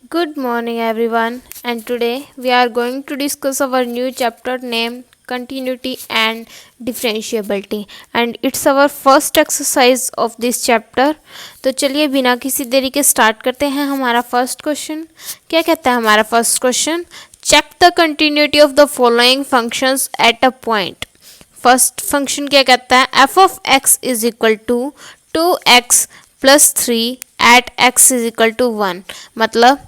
Good morning, everyone, and today we are going to discuss our new chapter named Continuity and Differentiability, and it's our first exercise of this chapter. तो चलिए बिना किसी देरी के start करते हैं हमारा फर्स्ट क्वेश्चन। क्या कहता है हमारा first question? Check the continuity of the following functions at a point. First function क्या कहता है? F of x is equal to 2x plus 3 at x is equal to 1। मतलब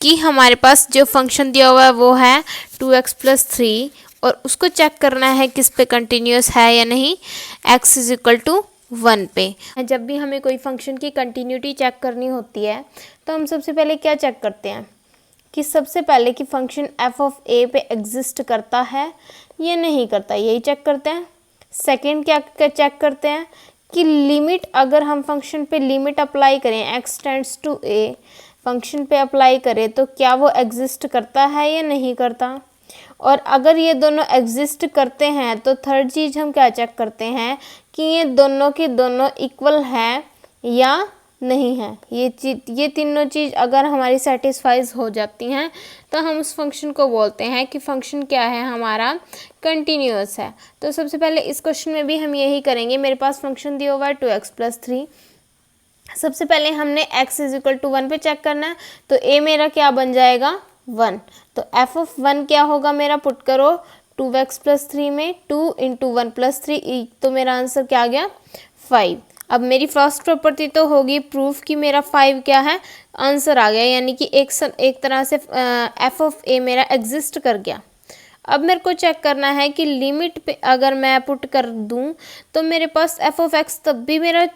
कि हमारे पास जो फंक्शन दिया हुआ है वो है 2x प्लस 3 और उसको चेक करना है किस पे कंटिन्यूस है या नहीं, x इज इक्वल टू 1 पे। जब भी हमें कोई फंक्शन की कंटिन्यूटी चेक करनी होती है तो हम सबसे पहले क्या चेक करते हैं कि सबसे पहले कि फंक्शन f ऑफ a पे एग्जिस्ट करता है या नहीं करता, यही चेक करते हैं। सेकेंड क्या चेक करते हैं कि लिमिट, अगर हम फंक्शन पे लिमिट अप्लाई करें x tends to a, function पे अप्लाई करें तो क्या वो एग्जिस्ट करता है या नहीं करता। और अगर ये दोनों एग्जिस्ट करते हैं तो थर्ड चीज़ हम क्या चेक करते हैं कि ये दोनों के दोनों इक्वल हैं या नहीं है। ये तीनों चीज़ अगर हमारी सेटिस्फाइज हो जाती हैं तो हम उस फंक्शन को बोलते हैं कि फंक्शन क्या है, हमारा कंटिन्यूअस है। तो सबसे पहले इस क्वेश्चन में भी हम यही करेंगे। मेरे पास फंक्शन दिया हुआ है 2x प्लस 3। सबसे पहले हमने x इज इक्वल टू 1 पे चेक करना है, तो a मेरा क्या बन जाएगा 1। तो f ऑफ 1 क्या होगा मेरा, पुट करो 2x प्लस 3 में 2 इंटू 1 प्लस 3, तो मेरा आंसर क्या आ गया 5। अब मेरी फर्स्ट प्रॉपर्टी तो होगी प्रूफ कि मेरा 5 क्या है, आंसर आ गया, यानी कि एक तरह से f ऑफ a मेरा एग्जिस्ट कर गया। अब मेरे को चेक करना है कि लिमिट पे अगर मैं पुट कर दूं तो मेरे पास f ऑफ x तब भी मेरा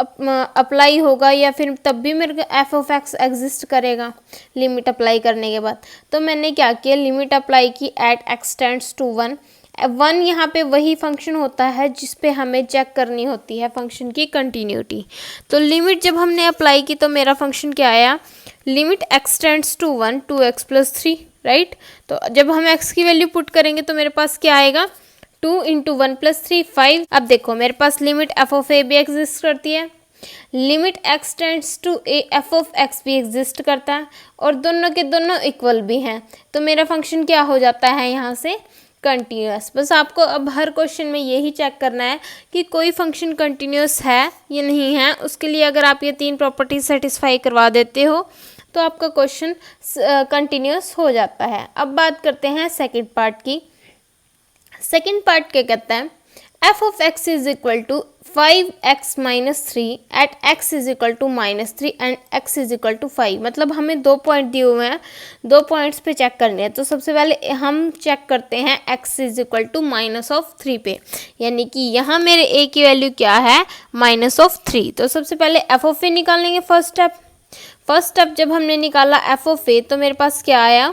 अप्लाई होगा या फिर तब भी मेरे को एफ ऑफ एक्स एग्जिस्ट करेगा लिमिट अप्लाई करने के बाद। तो मैंने क्या किया, लिमिट अप्लाई की एट एक्स टेंड्स टू 1। 1 यहाँ पे वही फंक्शन होता है जिस पे हमें चेक करनी होती है फंक्शन की कंटिन्यूटी। तो लिमिट जब हमने अप्लाई की तो मेरा फंक्शन क्या आया, limit x tends to 1 2x plus 3, right. तो जब हम x की वैल्यू पुट करेंगे तो मेरे पास क्या आएगा 2 इंटू 1 प्लस 3 5। अब देखो मेरे पास लिमिट एफ ऑफ ए भी एग्जिस्ट करती है, limit x tends to a f of x भी एग्जिस्ट करता है और दोनों के दोनों इक्वल भी हैं। तो मेरा फंक्शन क्या हो जाता है यहाँ से कंटिन्यूअस। बस आपको अब हर क्वेश्चन में यही चेक करना है कि कोई फंक्शन कंटिन्यूअस है या नहीं है। उसके लिए अगर आप ये 3 प्रॉपर्टीज सेटिस्फाई करवा देते हो तो आपका क्वेश्चन कंटिन्यूअस हो जाता है। अब बात करते हैं सेकेंड पार्ट की। सेकेंड पार्ट क्या कहता है, f of x is equal to 5x minus 3 at x is equal to minus 3 and x is equal to 5। मतलब हमें 2 पॉइंट दिए हुए हैं, 2 पॉइंट्स पे चेक करने हैं। तो सबसे पहले हम चेक करते हैं x is equal to minus of 3 पे, यानी कि यहाँ मेरे a की वैल्यू क्या है माइनस ऑफ 3। तो सबसे पहले एफ ऑफ ए निकालेंगे। फर्स्ट स्टेप जब हमने निकाला एफ ऑफ ए तो मेरे पास क्या आया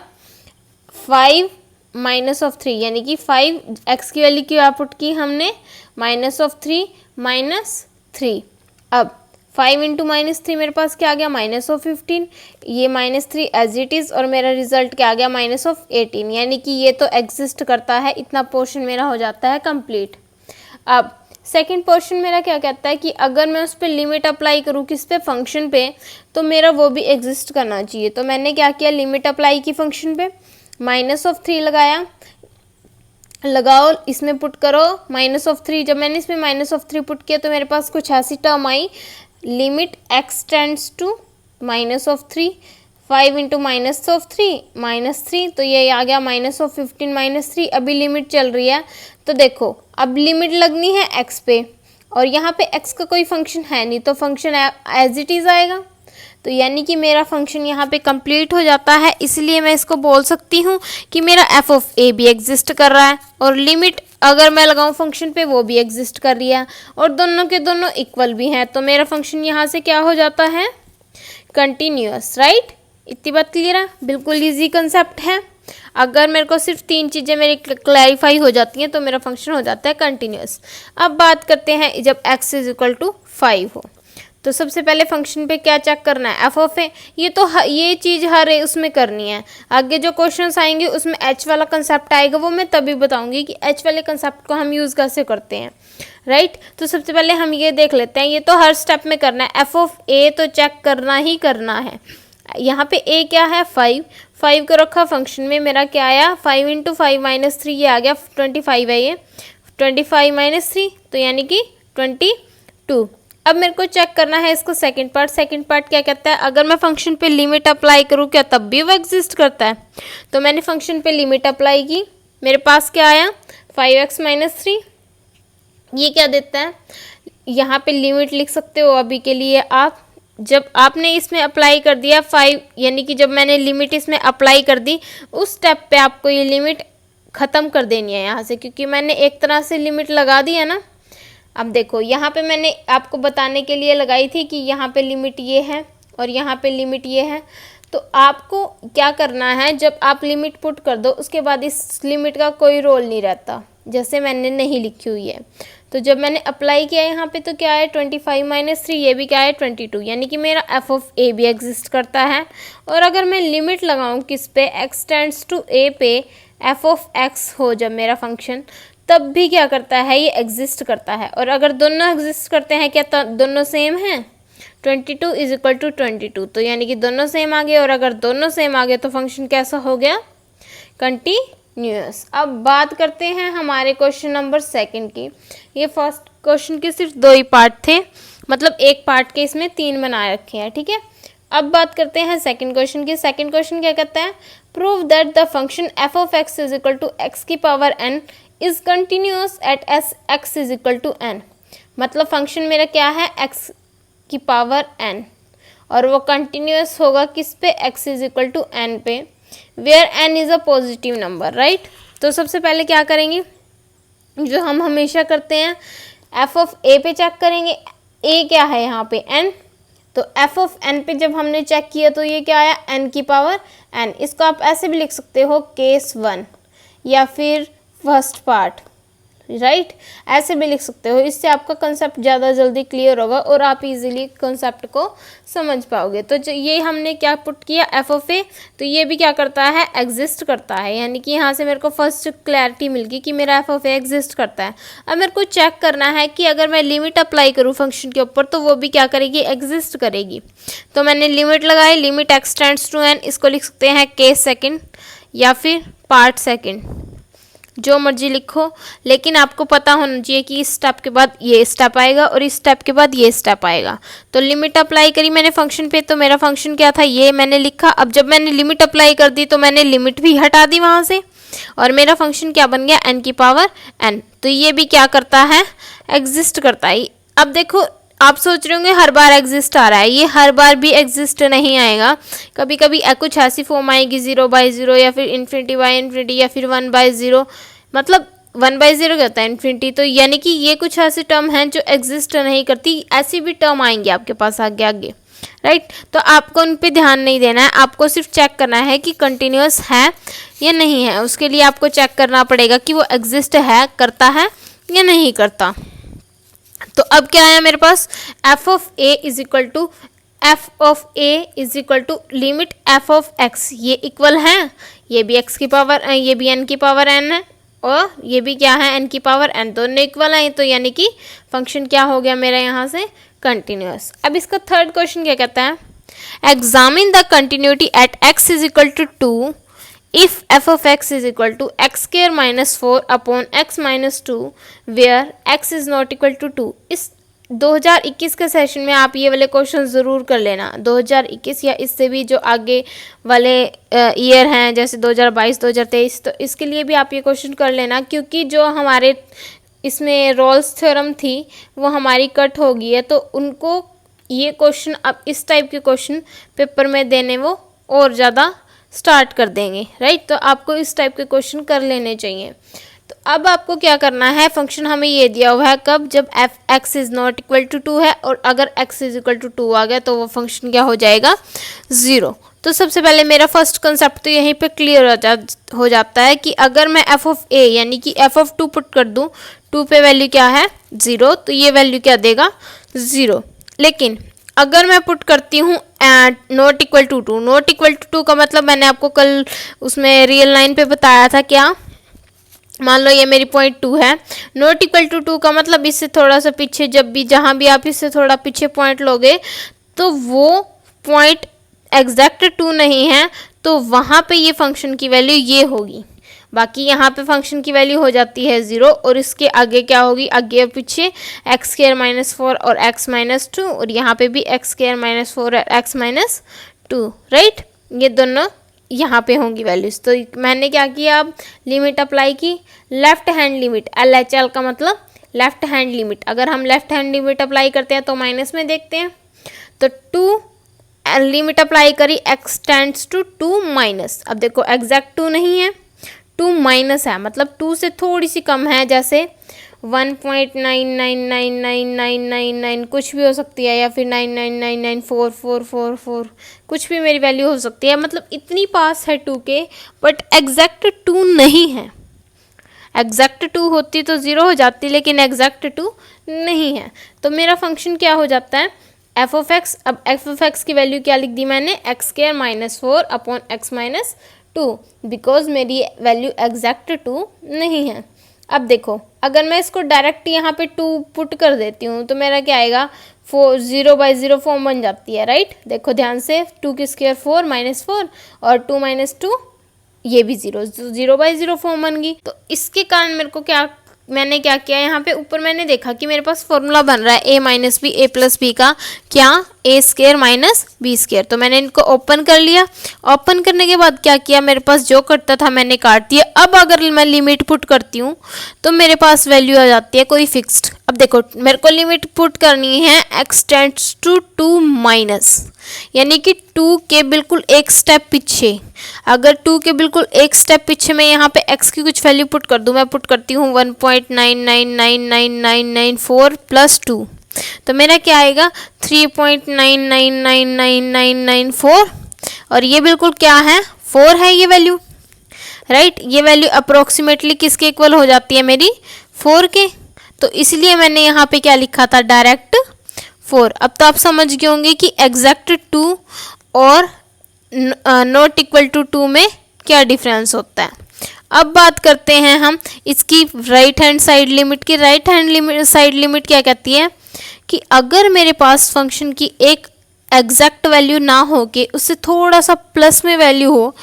5 माइनस ऑफ 3, यानी कि 5 x की वैल्यू की पुट की हमने माइनस ऑफ 3 माइनस 3। अब 5 इंटू माइनस 3 मेरे पास क्या आ गया माइनस ऑफ 15, ये माइनस 3 एज इट इज़ और मेरा रिजल्ट क्या आ गया माइनस ऑफ 18, यानी कि ये तो एग्जिस्ट करता है। इतना पोर्शन मेरा हो जाता है कंप्लीट। अब सेकेंड पोर्शन मेरा क्या कहता है कि अगर मैं उस पर लिमिट अप्लाई करूँ किस पे, फंक्शन पे, तो मेरा वो भी एग्जिस्ट करना चाहिए। तो मैंने क्या किया, लिमिट अप्लाई की फंक्शन पे, माइनस ऑफ 3 लगाओ, इसमें पुट करो माइनस ऑफ 3। जब मैंने इसमें माइनस ऑफ 3 पुट किया तो मेरे पास कुछ ऐसी टर्म आई, limit x tends to minus of 3, 5 into minus of 3 minus 3, तो ये आ गया माइनस ऑफ 15 माइनस 3। अभी लिमिट चल रही है तो देखो अब लिमिट लगनी है x पे और यहाँ पे x का कोई फंक्शन है नहीं, तो फंक्शन एज इट इज़ आएगा। तो यानी कि मेरा फंक्शन यहाँ पे कंप्लीट हो जाता है। इसलिए मैं इसको बोल सकती हूँ कि मेरा एफ ऑफ ए भी एग्जिस्ट कर रहा है और लिमिट अगर मैं लगाऊँ फंक्शन पे वो भी एग्जिस्ट कर रही है और दोनों के दोनों इक्वल भी हैं। तो मेरा फंक्शन यहाँ से क्या हो जाता है कंटिन्यूअस, राइट। इतनी बात क्लियर है, बिल्कुल ईजी कंसेप्ट है। अगर मेरे को सिर्फ 3 चीज़ें मेरी क्लैरिफाई हो जाती हैं तो मेरा फंक्शन हो जाता है कंटिन्यूअस। अब बात करते हैं जब x इज इक्वल टू 5 हो तो सबसे पहले फंक्शन पे क्या चेक करना है, एफ ऑफ ए। ये चीज़ हर उसमें करनी है। आगे जो क्वेश्चंस आएंगे उसमें एच वाला कंसेप्ट आएगा, वो मैं तभी बताऊंगी कि एच वाले कंसेप्ट को हम यूज़ कैसे करते हैं, राइट। तो सबसे पहले हम ये देख लेते हैं, ये तो हर स्टेप में करना है। एफ ऑफ ए तो चेक करना ही करना है। यहाँ पे a क्या है 5 को रखा फंक्शन में, मेरा क्या आया 5 इंटू 5 माइनस 3, ये आ गया 25 है, ये 25 माइनस 3 तो यानी कि 22। अब मेरे को चेक करना है इसको सेकंड पार्ट क्या कहता है, अगर मैं फंक्शन पे लिमिट अप्लाई करूँ क्या तब भी वो एग्जिस्ट करता है। तो मैंने फंक्शन पे लिमिट अप्लाई की, मेरे पास क्या आया 5x माइनस 3, ये क्या देता है, यहाँ पे लिमिट लिख सकते हो अभी के लिए आप। जब आपने इसमें अप्लाई कर दिया 5, यानी कि जब मैंने लिमिट इसमें अप्लाई कर दी, उस स्टेप पे आपको ये लिमिट ख़त्म कर देनी है यहाँ से, क्योंकि मैंने एक तरह से लिमिट लगा दी है ना। अब देखो यहाँ पे मैंने आपको बताने के लिए लगाई थी कि यहाँ पे लिमिट ये है और यहाँ पे लिमिट ये है। तो आपको क्या करना है, जब आप लिमिट पुट कर दो उसके बाद इस लिमिट का कोई रोल नहीं रहता, जैसे मैंने नहीं लिखी हुई है। तो जब मैंने अप्लाई किया यहाँ पे तो क्या है 25 माइनस 3, ये भी क्या है 22, यानी कि मेरा एफ ऑफ ए भी एग्जिस्ट करता है। और अगर मैं लिमिट लगाऊँ किस पे, x टेंड्स टू a पे एफ ऑफ x हो जब मेरा फंक्शन, तब भी क्या करता है ये एग्जिस्ट करता है। और अगर दोनों एग्जिस्ट करते हैं क्या दोनों सेम हैं, 22 इज इक्वल टू 22, तो यानी कि दोनों सेम आ गए। और अगर दोनों सेम आ गए तो फंक्शन कैसा हो गया, कंटिन्यूअस। अब बात करते हैं हमारे क्वेश्चन नंबर 2 की। ये फर्स्ट क्वेश्चन के सिर्फ 2 ही पार्ट थे, मतलब एक पार्ट के इसमें 3 बना रखे हैं, ठीक है। अब बात करते हैं सेकंड क्वेश्चन की। सेकंड क्वेश्चन क्या कहता है, prove that the function f of x is equal to x की power n is continuous at s x is equal to n। मतलब फंक्शन मेरा क्या है x की पावर n, और वो कंटिन्यूअस होगा किस पे, x is equal to n पे, where n is a positive number, right. तो सबसे पहले क्या करेंगे, जो हम हमेशा करते हैं, एफ ऑफ ए पे चेक करेंगे। a क्या है यहाँ पे n, तो एफ ऑफ n पे जब हमने चेक किया तो ये क्या आया n की पावर n। इसको आप ऐसे भी लिख सकते हो केस 1 या फिर फर्स्ट पार्ट, राइट, ऐसे भी लिख सकते हो। इससे आपका कंसेप्ट ज़्यादा जल्दी क्लियर होगा और आप इजीली कंसेप्ट को समझ पाओगे। तो जो ये हमने क्या पुट किया एफ ऑफ ए, तो ये भी क्या करता है, एग्जिस्ट करता है, यानी कि यहाँ से मेरे को फर्स्ट क्लैरिटी मिल गई कि मेरा एफ ऑफ ए एग्जिस्ट करता है। अब मेरे को चेक करना है कि अगर मैं लिमिट अप्लाई करूँ फंक्शन के ऊपर तो वो भी क्या करेगी, एग्जिस्ट करेगी। तो मैंने लिमिट लगाई, limit x tends to n, इसको लिख सकते हैं केस सेकेंड या फिर पार्ट सेकेंड, जो मर्जी लिखो, लेकिन आपको पता होना चाहिए कि इस स्टेप के बाद ये स्टेप आएगा और इस स्टेप के बाद ये स्टेप आएगा। तो लिमिट अप्लाई करी मैंने फंक्शन पे, तो मेरा फंक्शन क्या था, ये मैंने लिखा। अब जब मैंने लिमिट अप्लाई कर दी तो मैंने लिमिट भी हटा दी वहाँ से, और मेरा फंक्शन क्या बन गया, n की पावर n। तो ये भी क्या करता है, एग्जिस्ट करता है। अब देखो आप सोच रहे होंगे हर बार एग्जिस्ट आ रहा है, ये हर बार भी एग्जिस्ट नहीं आएगा। कभी कभी कुछ ऐसी फॉर्म आएगी 0/0 या फिर ∞/∞ या फिर 1/0। मतलब 1/0 क्या होता है, इन्फिनिटी। तो यानी कि ये कुछ ऐसे टर्म हैं जो एग्जिस्ट नहीं करती, ऐसी भी टर्म आएंगी आपके पास आगे आगे, राइट। तो आपको उन पे ध्यान नहीं देना है, आपको सिर्फ चेक करना है कि कंटिन्यूअस है या नहीं है। उसके लिए आपको चेक करना पड़ेगा कि वो एग्जिस्ट है, करता है या नहीं करता। तो अब क्या आया मेरे पास, f of a is equal to limit f of x, ये इक्वल है, ये भी एक्स की पावर, ये भी एन की पावर एन है, और ये भी क्या है एन की पावर एन, दोनों इक्वल है। तो यानी कि फंक्शन क्या हो गया मेरा यहाँ से, कंटिन्यूअस। अब इसका थर्ड क्वेश्चन क्या कहता है, examine the continuity at x is equal to 2 if f of x is equal to x square minus 4 upon x minus 2 where x is not equal to 2। इस 2021 के सेशन में आप ये वाले क्वेश्चन ज़रूर कर लेना, 2021 या इससे भी जो आगे वाले ईयर हैं जैसे 2022 2023, तो इसके लिए भी आप ये क्वेश्चन कर लेना, क्योंकि जो हमारे इसमें रोल्स थ्योरम थी वो हमारी कट हो गई है। तो उनको ये क्वेश्चन अब इस टाइप के क्वेश्चन पेपर में देने वो और ज़्यादा स्टार्ट कर देंगे, राइट। तो आपको इस टाइप के क्वेश्चन कर लेने चाहिए। तो अब आपको क्या करना है, फंक्शन हमें ये दिया हुआ है कब, जब f x is not equal to 2 है, और अगर x इज इक्वल टू 2 आ गया तो वो फंक्शन क्या हो जाएगा, 0। तो सबसे पहले मेरा फर्स्ट कंसेप्ट तो यहीं पे क्लियर हो जाता है कि अगर मैं एफ ऑफ ए यानी कि एफ ऑफ 2 पुट कर दूँ, 2 पे वैल्यू क्या है 0, तो ये वैल्यू क्या देगा 0। लेकिन अगर मैं पुट करती हूँ not equal to 2, not equal to 2 का मतलब मैंने आपको कल उसमें रियल लाइन पे बताया था, क्या, मान लो ये मेरी पॉइंट 2 है, नॉट इक्वल टू 2 का मतलब इससे थोड़ा सा पीछे, जब भी जहाँ भी आप इससे थोड़ा पीछे पॉइंट लोगे तो वो पॉइंट एग्जैक्ट 2 नहीं है तो वहाँ पे ये फंक्शन की वैल्यू ये होगी। बाकी यहाँ पे फंक्शन की वैल्यू हो जाती है 0 और इसके आगे क्या होगी, आगे और पीछे एक्स स्क्वायर माइनस 4 और एक्स माइनस 2 और यहाँ पे भी एक्स स्क्वायर माइनस 4 और एक्स माइनस 2, राइट। ये दोनों यहाँ पे होंगी वैल्यूज। तो मैंने क्या किया, अब लिमिट अप्लाई की, लेफ्ट हैंड लिमिट, LHL का मतलब लेफ्ट हैंड लिमिट। अगर हम लेफ्ट हैंड लिमिट अप्लाई करते हैं तो माइनस में देखते हैं, तो 2 लिमिट अप्लाई करी, x टेंड्स टू 2 माइनस। अब देखो एग्जैक्ट 2 नहीं है, 2 माइनस है, मतलब 2 से थोड़ी सी कम है, जैसे 1.999999 कुछ भी हो सकती है, या फिर 99994444 कुछ भी मेरी वैल्यू हो सकती है। मतलब इतनी पास है 2 के, बट एग्जैक्ट 2 नहीं है। एग्जैक्ट 2 होती तो 0 हो जाती, लेकिन एग्जैक्ट 2 नहीं है। तो मेरा फंक्शन क्या हो जाता है, एफ ऑफ एक्स। अब एफ ऑफ एक्स की वैल्यू क्या लिख दी मैंने, x square minus 4 upon x minus 2, because मेरी वैल्यू एग्जैक्ट 2 नहीं है। अब देखो, अगर मैं इसको डायरेक्ट यहाँ पे 2 पुट कर देती हूँ तो मेरा क्या आएगा, 4 0/0 फॉर्म बन जाती है, राइट। देखो ध्यान से, 2 की स्क्वायर 4 माइनस 4 और 2 माइनस 2 ये भी 0/0 फॉर्म बन गई। तो इसके कारण मेरे को क्या, मैंने क्या किया, यहाँ पे ऊपर मैंने देखा कि मेरे पास फॉर्मूला बन रहा है a minus b a plus b का, क्या, a square minus b square. तो मैंने इनको ओपन कर लिया। ओपन करने के बाद क्या किया, मेरे पास जो कटता था मैंने काट दिया। अब अगर मैं लिमिट पुट करती हूँ तो मेरे पास वैल्यू आ जाती है कोई फिक्स्ड। अब देखो मेरे को लिमिट पुट करनी है x टेंड्स टू 2 माइनस, यानी कि 2 के बिल्कुल एक स्टेप पीछे। अगर 2 के बिल्कुल एक स्टेप पीछे मैं यहाँ पे x की कुछ वैल्यू पुट कर दूँ, मैं पुट करती हूँ 1.99999994 प्लस 2, तो मेरा क्या आएगा 3.99999994 और ये बिल्कुल क्या है, 4 है ये वैल्यू, राइट। ये वैल्यू अप्रोक्सीमेटली किसके इक्वल हो जाती है, मेरी 4 के। तो इसलिए मैंने यहाँ पे क्या लिखा था, डायरेक्ट 4। अब तो आप समझ गए होंगे कि एग्जैक्ट 2 और नॉट इक्वल टू 2 में क्या डिफरेंस होता है। अब बात करते हैं हम इसकी राइट हैंड साइड लिमिट की। राइट हैंड साइड लिमिट क्या कहती है कि अगर मेरे पास फंक्शन की एक एग्जैक्ट वैल्यू ना हो के उससे थोड़ा सा प्लस में वैल्यू हो,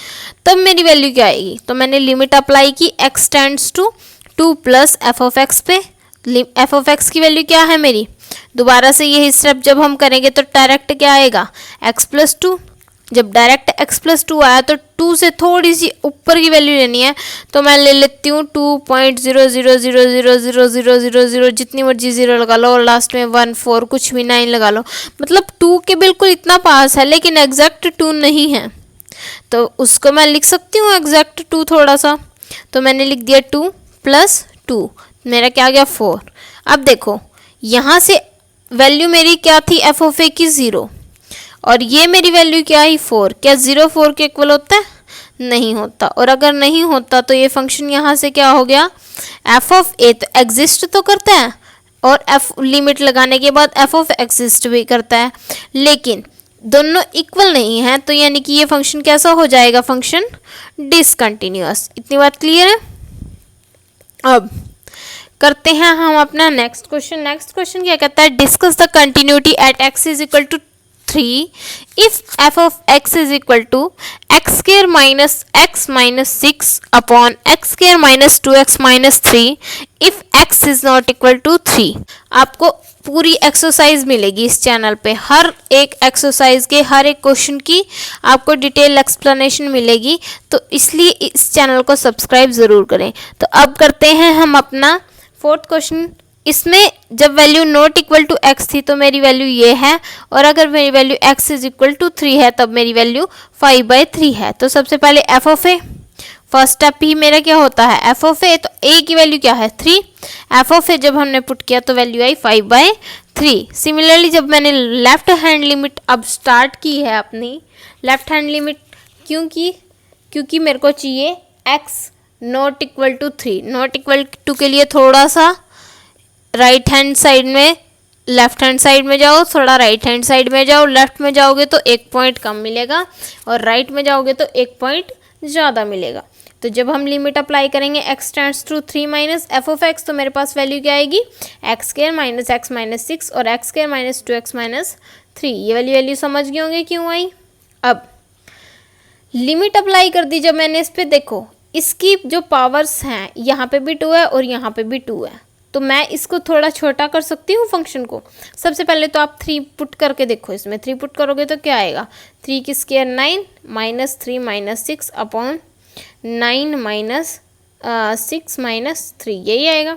तब मेरी वैल्यू क्या आएगी। तो मैंने लिमिट अप्लाई की, x tends to 2 plus f of x पे। एफ ऑफ एक्स की वैल्यू क्या है मेरी, दोबारा से यही स्टेप जब हम करेंगे तो डायरेक्ट क्या आएगा, x प्लस 2। जब डायरेक्ट x प्लस 2 आया तो 2 से थोड़ी सी ऊपर की वैल्यू लेनी है, तो मैं ले लेती हूँ 2.000000000, जितनी मर्जी 0 लगा लो और लास्ट में 1 4 कुछ भी 9 लगा लो। मतलब 2 के बिल्कुल इतना पास है, लेकिन एग्जैक्ट 2 नहीं है, तो उसको मैं लिख सकती हूँ एग्जैक्ट 2 थोड़ा सा। तो मैंने लिख दिया 2 प्लस 2, मेरा क्या आ गया 4। अब देखो यहाँ से वैल्यू मेरी क्या थी, एफ ऑफ ए की 0, और ये मेरी वैल्यू क्या है 4। क्या 0 4 के इक्वल होता है, नहीं होता। और अगर नहीं होता तो ये फंक्शन यहाँ से क्या हो गया, एफ ऑफ ए तो एग्जिस्ट तो करता है और एफ लिमिट लगाने के बाद एफ ऑफ एग्जिस्ट भी करता है, लेकिन दोनों इक्वल नहीं है, तो यानी कि ये फंक्शन कैसा हो जाएगा, फंक्शन डिसकंटिन्यूअस। इतनी बात क्लियर है। अब करते हैं हम अपना नेक्स्ट क्वेश्चन। नेक्स्ट क्वेश्चन क्या कहता है, discuss the continuity at x is equal to 3 if f of x is equal to x square minus x minus 6 upon x square minus 2x minus 3 if x is not equal to 3। आपको पूरी exercise मिलेगी इस channel पे, हर एक exercise के हर एक question की आपको डिटेल एक्सप्लेनेशन मिलेगी, तो इसलिए इस चैनल को सब्सक्राइब ज़रूर करें। तो अब करते हैं हम अपना फोर्थ क्वेश्चन। इसमें जब value not equal to x थी तो मेरी वैल्यू ये है, और अगर मेरी value x is equal to 3 है तब मेरी वैल्यू 5/3 है। तो सबसे पहले f of a, first step ही मेरा क्या होता है, एफ ऑफ ए। तो ए की वैल्यू क्या है 3, एफ ऑफ ए जब हमने पुट किया तो वैल्यू आई 5/3। सिमिलरली जब मैंने लेफ्ट हैंड लिमिट अब स्टार्ट की है अपनी लेफ्ट हैंड लिमिट, क्योंकि मेरे को चाहिए x not equal to 3। Not equal to के लिए थोड़ा सा राइट हैंड साइड में, लेफ्ट हैंड साइड में जाओ, थोड़ा राइट हैंड साइड में जाओ। लेफ्ट में जाओगे तो 1 पॉइंट कम मिलेगा और राइट में जाओगे तो 1 पॉइंट ज़्यादा मिलेगा। तो जब हम लिमिट अप्लाई करेंगे x tends to 3 minus f of x, तो मेरे पास वैल्यू क्या आएगी, x square minus x minus 6 और x square minus 2x minus 3। ये वाली वैल्यू समझ गए होंगे क्यों आई। अब लिमिट अप्लाई कर दी जब मैंने इस पे, देखो इसकी जो पावर्स हैं यहाँ पे भी 2 है और यहाँ पे भी 2 है, तो मैं इसको थोड़ा छोटा कर सकती हूँ फंक्शन को। सबसे पहले तो आप 3 पुट करके देखो, इसमें 3 पुट करोगे तो क्या आएगा, 3 की square 9 minus 3 minus 6 upon 9 minus 6 minus 3, यही आएगा।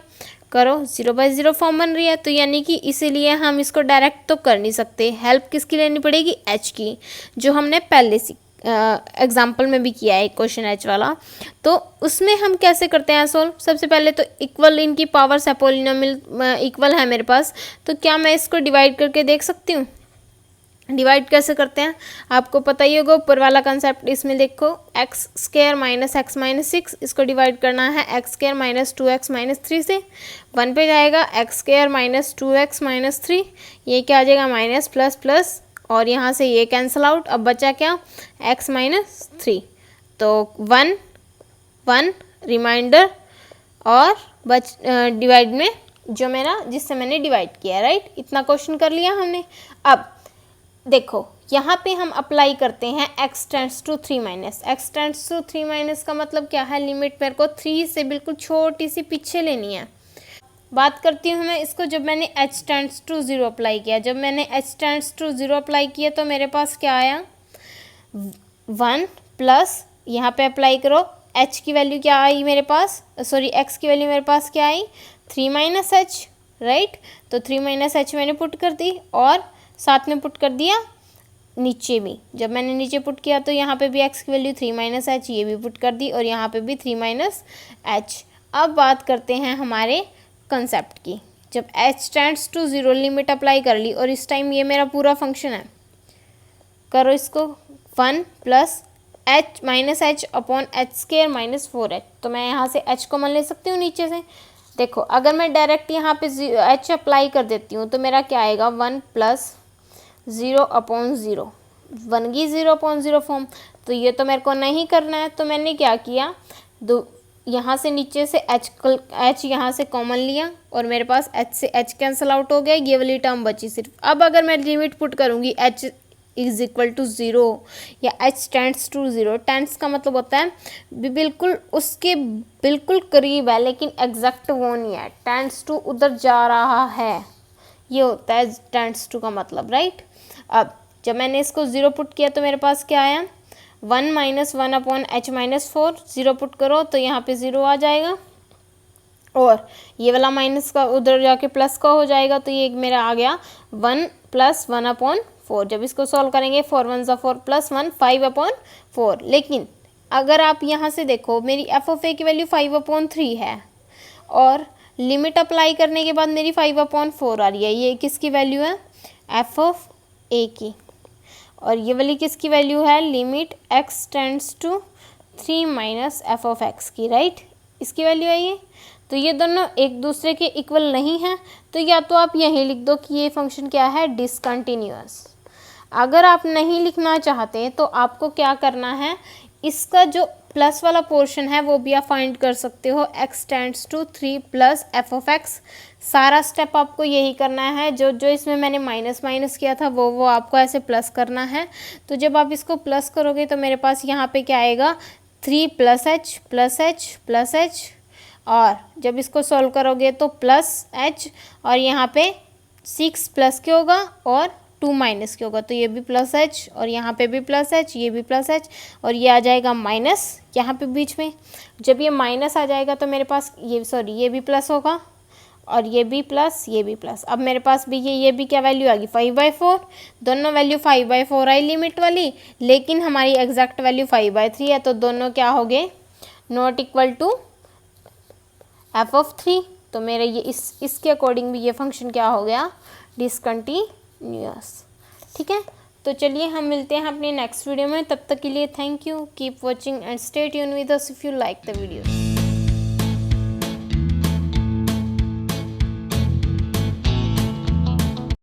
करो, 0/0 फॉर्म बन रही है, तो यानी कि इसीलिए हम इसको डायरेक्ट तो कर नहीं सकते, हेल्प किसकी लेनी पड़ेगी, h की, जो हमने पहले एग्जाम्पल में भी किया है क्वेश्चन h वाला। तो उसमें हम कैसे करते हैं सॉल्व, सबसे पहले तो इक्वल इनकी पावर्स है, पॉलिनोमियल इक्वल है मेरे पास, तो क्या मैं इसको डिवाइड करके देख सकती हूँ। डिवाइड कैसे करते हैं आपको पता ही होगा, ऊपर वाला कंसेप्ट। इसमें देखो x square minus x minus 6, इसको डिवाइड करना है x square minus 2x minus 3 से, 1 पे जाएगा x square minus 2x minus 3, ये क्या आ जाएगा माइनस प्लस प्लस, और यहाँ से ये कैंसिल आउट, अब बचा क्या x माइनस 3, तो 1 1 रिमाइंडर और डिवाइड में जो मेरा जिससे मैंने डिवाइड किया, राइट। इतना क्वेश्चन कर लिया हमने। अब देखो यहाँ पे हम अप्लाई करते हैं x tends to 3 minus, x tends to 3 minus का मतलब क्या है, लिमिट मेरे को 3 से बिल्कुल छोटी सी पीछे लेनी है। बात करती हूँ मैं इसको, जब मैंने h टेंड्स टू 0 अप्लाई किया, जब मैंने h टेंड्स टू 0 अप्लाई किया तो मेरे पास क्या आया, 1 प्लस यहाँ पे अप्लाई करो, h की वैल्यू क्या आई मेरे पास, सॉरी x की वैल्यू मेरे पास क्या आई, 3 माइनस h, राइट। तो 3 माइनस h मैंने पुट कर दी और साथ में पुट कर दिया नीचे भी, जब मैंने नीचे पुट किया तो यहाँ पे भी x की वैल्यू 3 माइनस h, ये भी पुट कर दी, और यहाँ पे भी 3 माइनस h। अब बात करते हैं हमारे कंसेप्ट की, जब h tends to 0 limit apply कर ली, और इस टाइम ये मेरा पूरा फंक्शन है, करो इसको 1 plus h minus h upon H square minus 4h, तो मैं यहाँ से h कॉमन ले सकती हूँ नीचे से। देखो अगर मैं डायरेक्ट यहाँ पे h अप्लाई कर देती हूँ तो मेरा क्या आएगा, 1 प्लस 0 अपॉन 0, 1 की 0 अपॉन 0 फॉर्म, तो ये तो मेरे को नहीं करना है। तो मैंने क्या किया, दो यहाँ से नीचे से h यहाँ से कॉमन लिया और मेरे पास h से h कैंसिल आउट हो गया, ये वाली टर्म बची सिर्फ। अब अगर मैं लिमिट पुट करूँगी h इज इक्वल टू 0 या h टेंड्स टू 0, टेंड्स का मतलब होता है बिल्कुल उसके बिल्कुल करीब है लेकिन एग्जैक्ट वो नहीं है, टेंड्स टू उधर जा रहा है, ये होता है टेंड्स टू का मतलब, राइट। अब जब मैंने इसको 0 पुट किया तो मेरे पास क्या आया, 1 minus 1 upon h minus 4, 0 put करो तो यहाँ पे 0 आ जाएगा, और ये वाला माइनस का उधर जाके प्लस का हो जाएगा, तो ये मेरा आ गया 1 प्लस 1 अपॉन 4। जब इसको सॉल्व करेंगे 4 1 ज़ा 4 प्लस 1 5 अपॉन 4। लेकिन अगर आप यहाँ से देखो मेरी एफ ऑफ ए की वैल्यू 5 अपॉन 3 है और लिमिट अप्लाई करने के बाद मेरी 5 अपॉन 4 आ रही है, ये किसकी वैल्यू है, एफ ऑफ ए की, और ये वाली किसकी वैल्यू है, limit x tends to 3 minus f of x की, राइट, इसकी वैल्यू है ये। तो ये दोनों एक दूसरे के इक्वल नहीं हैं, तो या तो आप यही लिख दो कि ये फंक्शन क्या है, डिसकंटिन्यूअस। अगर आप नहीं लिखना चाहते तो आपको क्या करना है, इसका जो प्लस वाला पोर्शन है वो भी आप फाइंड कर सकते हो, x tends to 3 plus f of x. सारा स्टेप आपको यही करना है, जो जो इसमें मैंने माइनस माइनस किया था वो आपको ऐसे प्लस करना है। तो जब आप इसको प्लस करोगे तो मेरे पास यहाँ पे क्या आएगा, 3 plus H plus H plus H, और जब इसको सॉल्व करोगे तो प्लस एच, और यहाँ पे 6 प्लस के होगा और 2 माइनस के होगा, तो ये भी प्लस एच और यहाँ पे भी प्लस एच, ये भी प्लस एच, और ये आ जाएगा माइनस यहाँ पे बीच में। जब ये माइनस आ जाएगा तो मेरे पास ये भी प्लस होगा और ये भी प्लस, ये भी प्लस। अब मेरे पास भी ये भी क्या वैल्यू आ गई, 5/4, दोनों वैल्यू 5/4 आई लिमिट वाली, लेकिन हमारी एग्जैक्ट वैल्यू 5/3 है, तो दोनों क्या हो गए, not equal to f of 3। तो मेरे ये इसके अकॉर्डिंग भी ये फंक्शन क्या हो गया, डिसकंटिन्यूअस। ठीक है, तो चलिए हम मिलते हैं अपने नेक्स्ट वीडियो में, तब तक के लिए thank you, keep watching and stay tune with us if you like the video.